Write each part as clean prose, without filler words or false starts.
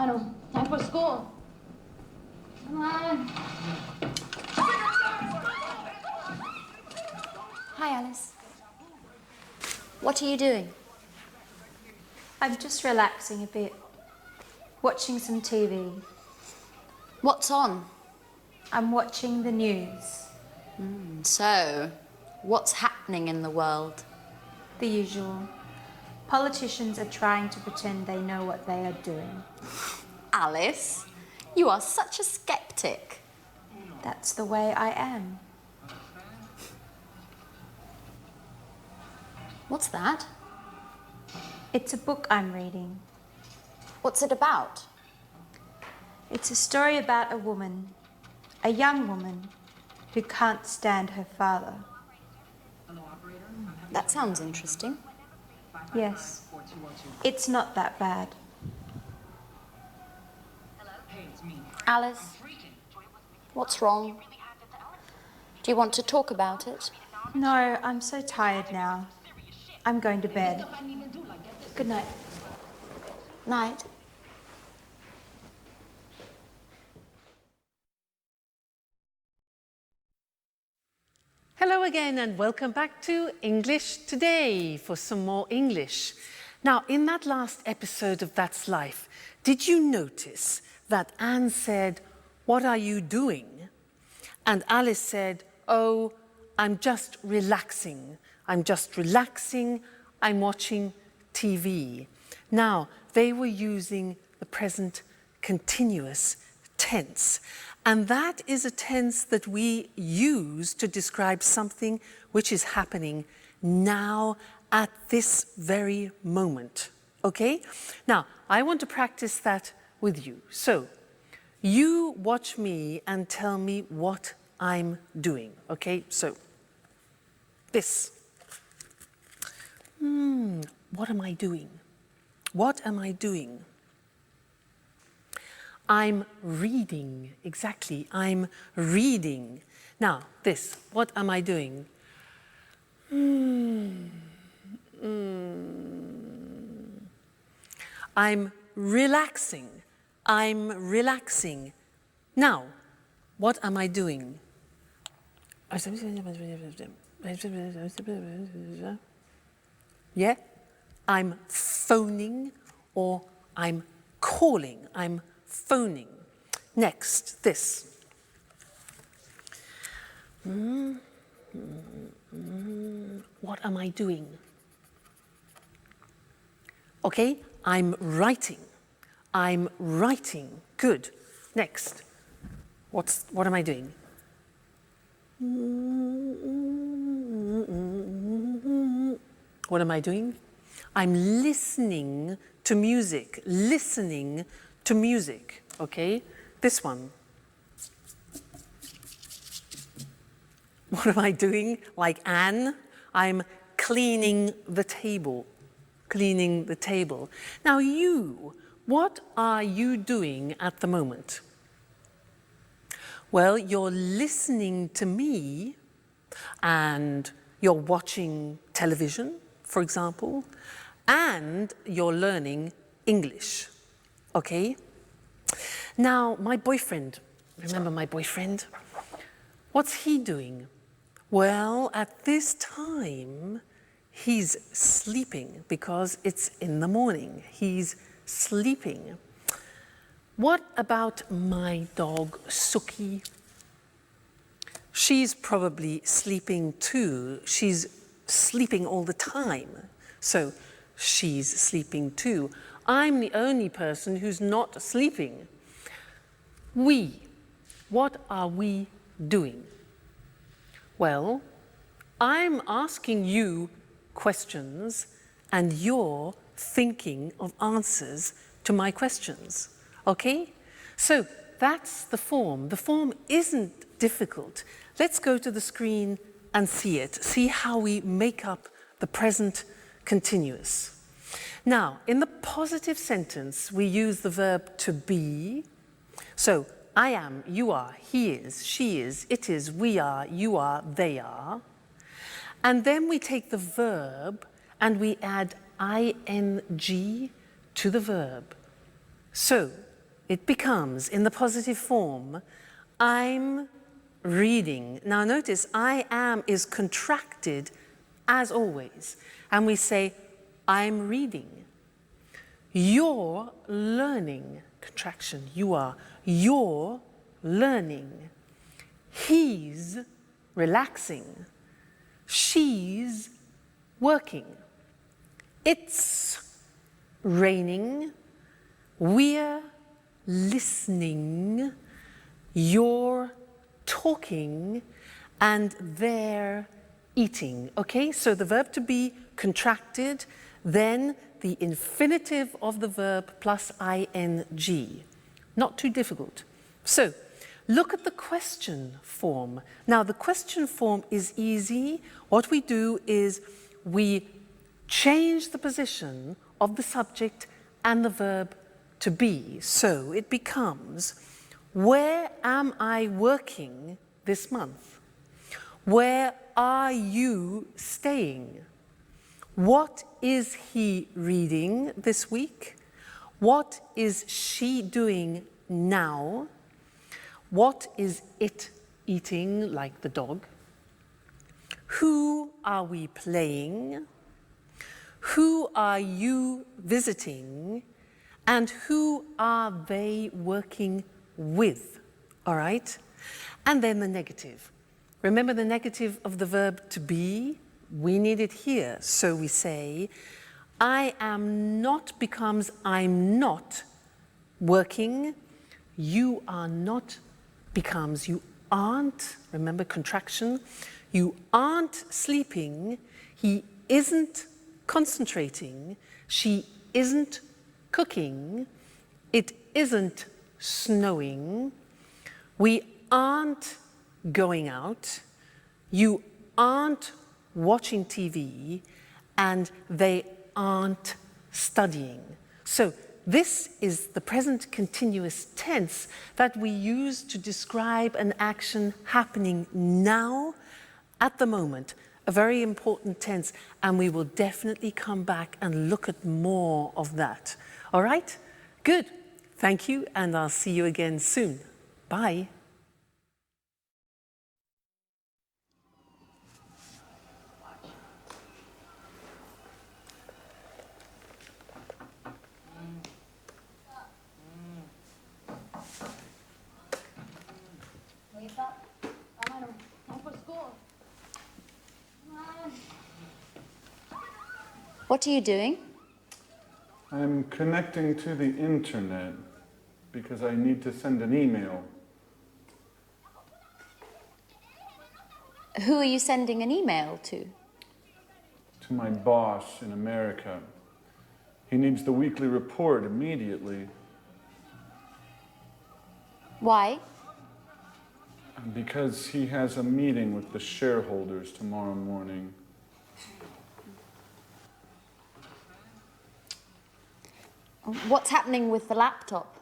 Lionel, time for school. Come on. Hi, Alice. What are you doing? I'm just relaxing a bit, watching some TV. What's on? I'm watching the news. So, what's happening in the world? The usual. Politicians are trying to pretend they know what they are doing. Alice, you are such a skeptic. That's the way I am. What's that? It's a book I'm reading. What's it about? It's a story about a woman, a young woman, who can't stand her father. That sounds interesting. Yes, it's not that bad. Alice, what's wrong? Do you want to talk about it? No, I'm so tired now. I'm going to bed. Good night. Night. Hello again and welcome back to English Today for some more English. Now, in that last episode of That's Life, did you notice that Anne said, "What are you doing?" And Alice said, "Oh, I'm just relaxing. I'm just relaxing. I'm watching TV." Now, they were using the present continuous tense. And that is a tense that we use to describe something which is happening now at this very moment. Okay? Now, I want to practice that with you. So, you watch me and tell me what I'm doing. Okay? So, this. What am I doing? What am I doing? I'm reading, exactly, I'm reading. Now, this, what am I doing? I'm relaxing, I'm relaxing. Now, what am I doing? Yeah, I'm phoning or I'm calling, I'm phoning. Next, this. What am I doing? Okay, I'm writing. I'm writing. Good. Next. What am I doing? What am I doing? I'm listening to music. Listening to music, okay? This one. What am I doing? Like Anne, I'm cleaning the table. Cleaning the table. Now you, what are you doing at the moment? Well, you're listening to me and you're watching television, for example, and you're learning English. Okay? Now, my boyfriend, remember my boyfriend? What's he doing? Well, at this time, he's sleeping because it's in the morning. He's sleeping. What about my dog, Suki? She's probably sleeping too. She's sleeping all the time. So she's sleeping too. I'm the only person who's not sleeping. We, what are we doing? Well, I'm asking you questions and you're thinking of answers to my questions, okay? So that's the form. The form isn't difficult. Let's go to the screen and see it. See how we make up the present continuous. Now, in the positive sentence, we use the verb to be. So, I am, you are, he is, she is, it is, we are, you are, they are. And then we take the verb and we add ing to the verb. So, it becomes, in the positive form, I'm reading. Now notice, I am is contracted as always. And we say, I'm reading. You're learning, contraction, you're learning. He's relaxing. She's working. It's raining. We're listening. You're talking. And they're eating. Okay, so the verb to be contracted, then the infinitive of the verb plus ing. Not too difficult. So, look at the question form. Now, the question form is easy. What we do is we change the position of the subject and the verb to be. So it becomes, where am I working this month? Where are you staying? What is he reading this week? What is she doing now? What is it eating, like the dog? Who are we playing? Who are you visiting? And who are they working with? All right? And then the negative. Remember the negative of the verb to be? We need it here. So we say, I am not becomes I'm not working. You are not becomes you aren't, remember contraction, you aren't sleeping, he isn't concentrating, she isn't cooking, it isn't snowing, we aren't going out, you aren't watching TV, and they aren't studying. So this is the present continuous tense that we use to describe an action happening now, at the moment. A very important tense, and we will definitely come back and look at more of that. All right? Good. Thank you, and I'll see you again soon. Bye. Wake up. Come for school. Come on. What are you doing? I'm connecting to the internet because I need to send an email. Who are you sending an email to? To my boss in America. He needs the weekly report immediately. Why? Because he has a meeting with the shareholders tomorrow morning. What's happening with the laptop?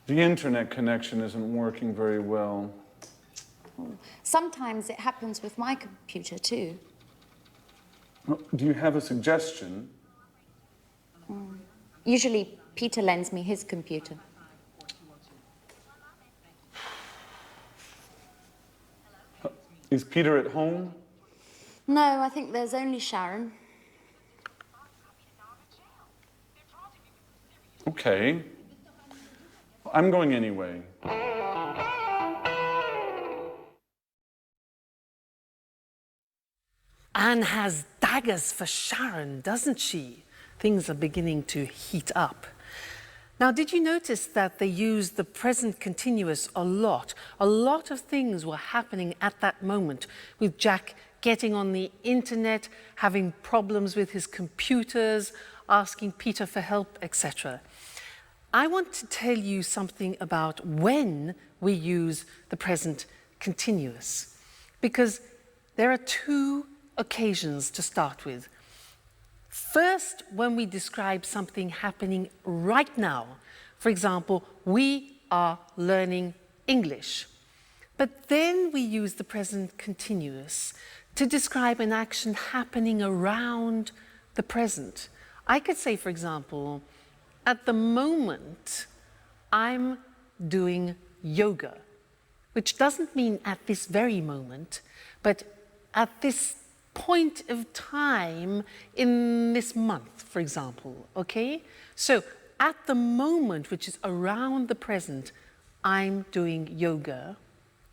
The internet connection isn't working very well. Sometimes it happens with my computer too. Do you have a suggestion? Usually Peter lends me his computer. Is Peter at home? No, I think there's only Sharon. Okay. I'm going anyway. Anne has daggers for Sharon, doesn't she? Things are beginning to heat up. Now, did you notice that they used the present continuous a lot? A lot of things were happening at that moment, with Jack getting on the internet, having problems with his computers, asking Peter for help, etc. I want to tell you something about when we use the present continuous, because there are two occasions to start with. First, when we describe something happening right now. For example, we are learning English. But then we use the present continuous to describe an action happening around the present. I could say, for example, at the moment, I'm doing yoga, which doesn't mean at this very moment, but at this point of time in this month, for example, okay? So at the moment, which is around the present, I'm doing yoga,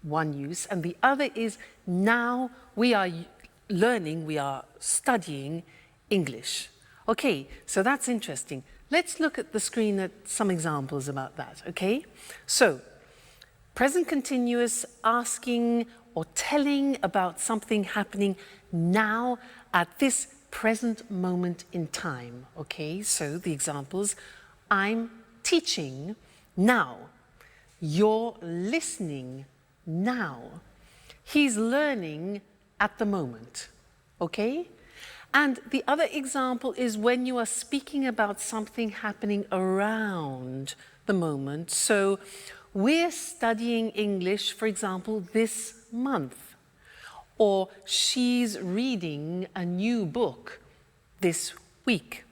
one use, and the other is now we are learning, we are studying English. Okay, so that's interesting. Let's look at the screen at some examples about that, okay? So, present continuous, asking or telling about something happening now at this present moment in time, okay? So the examples, I'm teaching now. You're listening now. He's learning at the moment, okay? And the other example is when you are speaking about something happening around the moment. So we're studying English, for example, this month. Or she's reading a new book this week.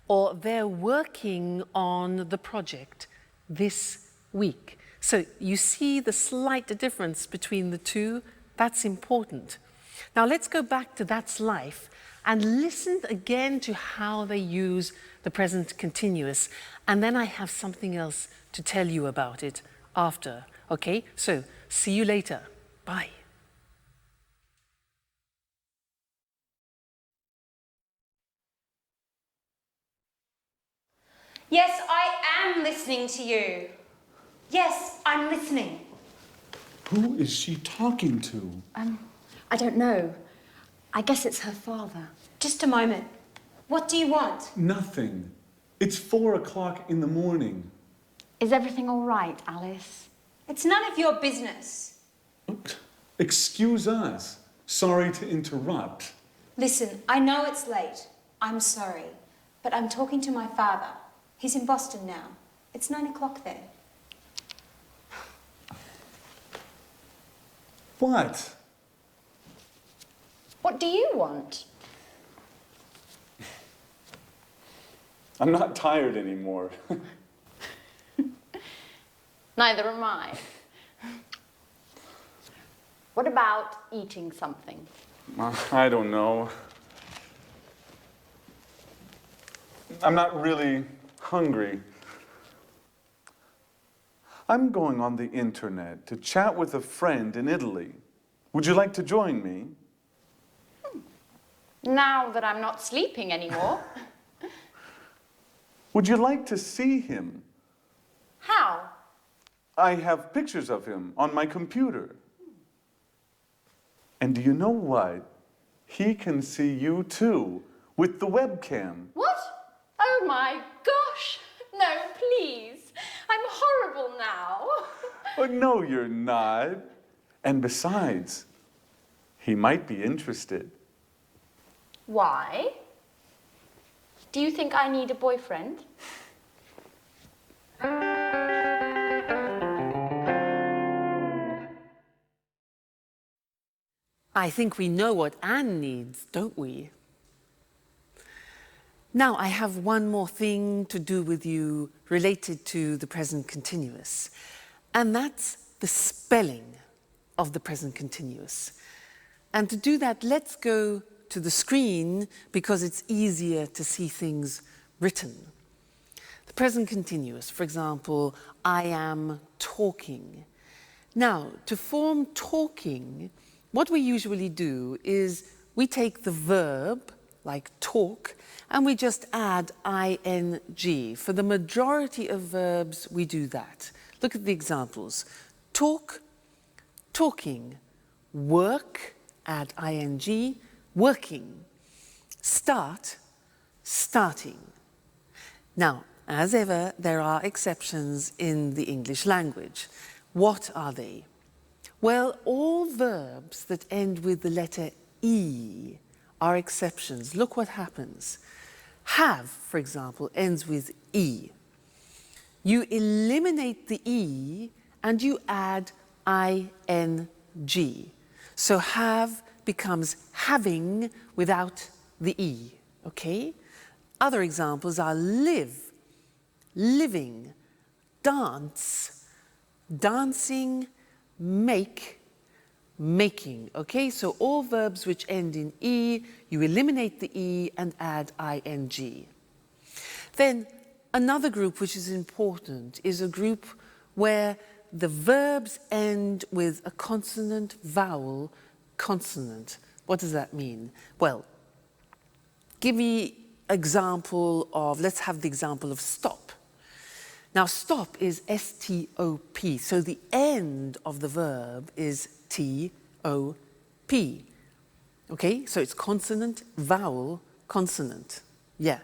Or they're working on the project this week. So you see the slight difference between the two? That's important. Now let's go back to That's Life and listen again to how they use the present continuous. And then I have something else to tell you about it after. Okay, so see you later. Bye. Yes, I am listening to you. Yes, I'm listening. Who is she talking to? I don't know. I guess it's her father. Just a moment. What do you want? Nothing. It's 4 o'clock in the morning. Is everything all right, Alice? It's none of your business. Excuse us. Sorry to interrupt. Listen, I know it's late. I'm sorry. But I'm talking to my father. He's in Boston now. It's 9 o'clock there. What? What do you want? I'm not tired anymore. Neither am I. What about eating something? I don't know. I'm not really hungry. I'm going on the internet to chat with a friend in Italy. Would you like to join me? Now that I'm not sleeping anymore. Would you like to see him? How? I have pictures of him on my computer. And do you know what? He can see you too, with the webcam. What? Oh my gosh! No, please. I'm horrible now. Oh, no, you're not. And besides, he might be interested. Why? Do you think I need a boyfriend? I think we know what Anne needs, don't we? Now, I have one more thing to do with you related to the present continuous, and that's the spelling of the present continuous. And to do that, let's go to the screen because it's easier to see things written. The present continuous, for example, I am talking. Now, to form talking, what we usually do is we take the verb, like talk, and we just add ing. For the majority of verbs, we do that. Look at the examples. Talk, talking. Work, add ing, working. Start, starting. Now, as ever, there are exceptions in the English language. What are they? Well, all verbs that end with the letter E are exceptions. Look what happens. Have, for example, ends with E. You eliminate the E and you add ing. So have becomes having without the E, okay? Other examples are live. living, dance, dancing, make, making. Okay, so all verbs which end in E, you eliminate the E and add ing. Then another group which is important is a group where the verbs end with a consonant, vowel, consonant. What does that mean? Well, give me example of, let's have the example of stop. Now stop is S-T-O-P, so the end of the verb is T-O-P. Okay, so it's consonant, vowel, consonant. Yeah.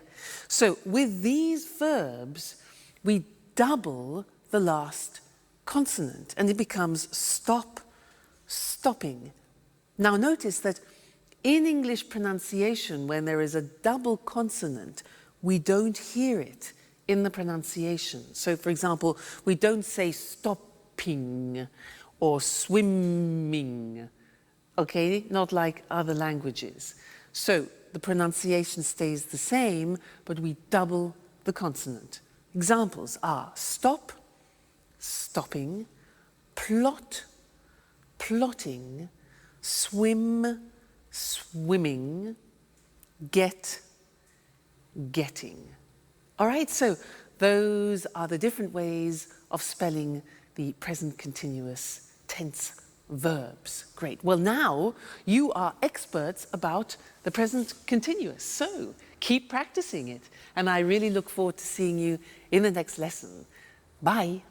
So with these verbs, we double the last consonant and it becomes stop, stopping. Now notice that in English pronunciation, when there is a double consonant, we don't hear it in the pronunciation. So for example, we don't say stopping or swimming, okay? Not like other languages. So the pronunciation stays the same, but we double the consonant. Examples are stop, stopping, plot, plotting, swim, swimming, get, getting. All right, so those are the different ways of spelling the present continuous tense verbs. Great. Well, now you are experts about the present continuous, so keep practicing it. And I really look forward to seeing you in the next lesson. Bye.